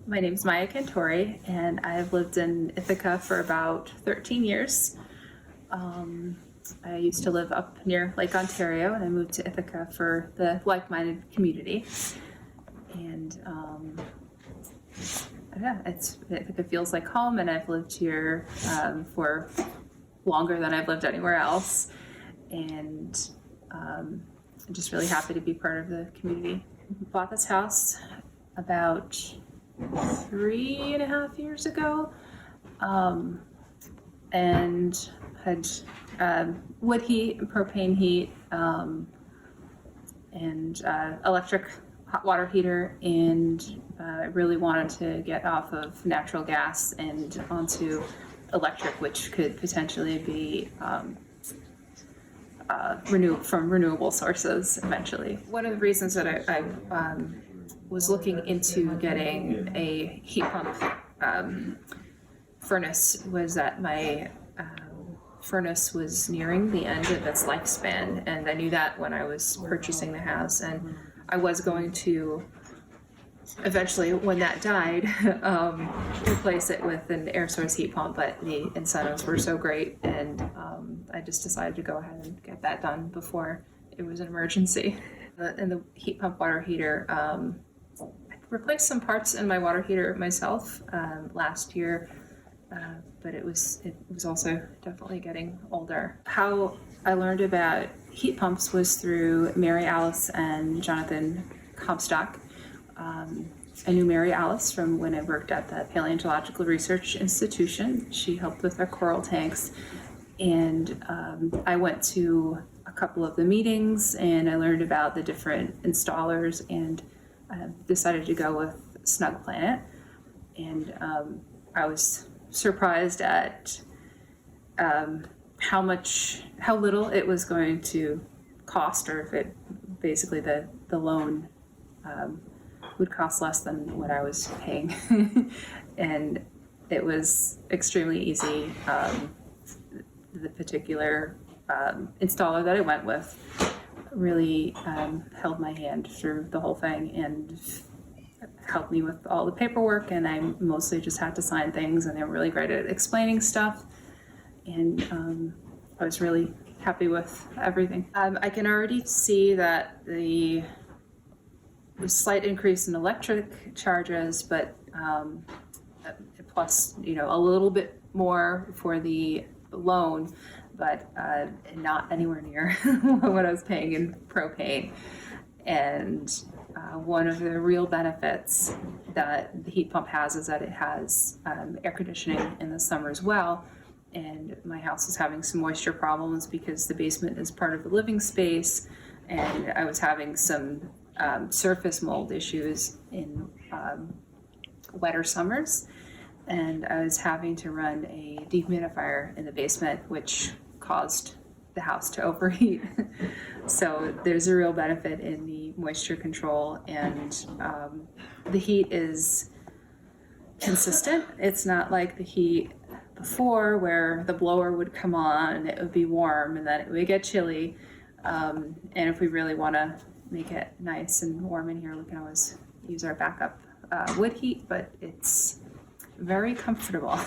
My name's Maija Cantori, and I've lived in Ithaca for about 13 years. I used to live up near Lake Ontario, and I moved to Ithaca for the like-minded community. And yeah, Ithaca feels like home, and I've lived here for longer than I've lived anywhere else. And I'm just really happy to be part of the community. Bought this house about 3.5 years ago, and had wood heat, propane heat, and electric hot water heater, and I really wanted to get off of natural gas and onto electric, which could potentially be from renewable sources eventually. One of the reasons that I was looking into getting a heat pump furnace was that my furnace was nearing the end of its lifespan, and I knew that when I was purchasing the house, and I was going to eventually, when that died, replace it with an air source heat pump, but the incentives were so great, and I just decided to go ahead and get that done before it was an emergency. And the heat pump water heater, I replaced some parts in my water heater myself last year, but it was also definitely getting older. How I learned about heat pumps was through Mary Alice and Jonathan Comstock. I knew Mary Alice from when I worked at the Paleontological Research Institution. She helped with our coral tanks, and I went to a couple of the meetings, and I learned about the different installers, and decided to go with Snug Planet. And I was surprised at how little it was going to cost, or if it basically the loan would cost less than what I was paying. And it was extremely easy. The particular installer that I went with really held my hand through the whole thing and helped me with all the paperwork, and I mostly just had to sign things, and they were really great at explaining stuff, and I was really happy with everything. I can already see that the slight increase in electric charges, but plus, a little bit more for the loan, but not anywhere near what I was paying in propane. And one of the real benefits that the heat pump has is that it has air conditioning in the summer as well. And my house was having some moisture problems because the basement is part of the living space, and I was having some surface mold issues in wetter summers, and I was having to run a dehumidifier in the basement, which caused the house to overheat. So there's a real benefit in the moisture control, and the heat is consistent. It's not like the heat before where the blower would come on and it would be warm and then it would get chilly. And if we really want to make it nice and warm in here, we can always use our backup wood heat, but it's very comfortable.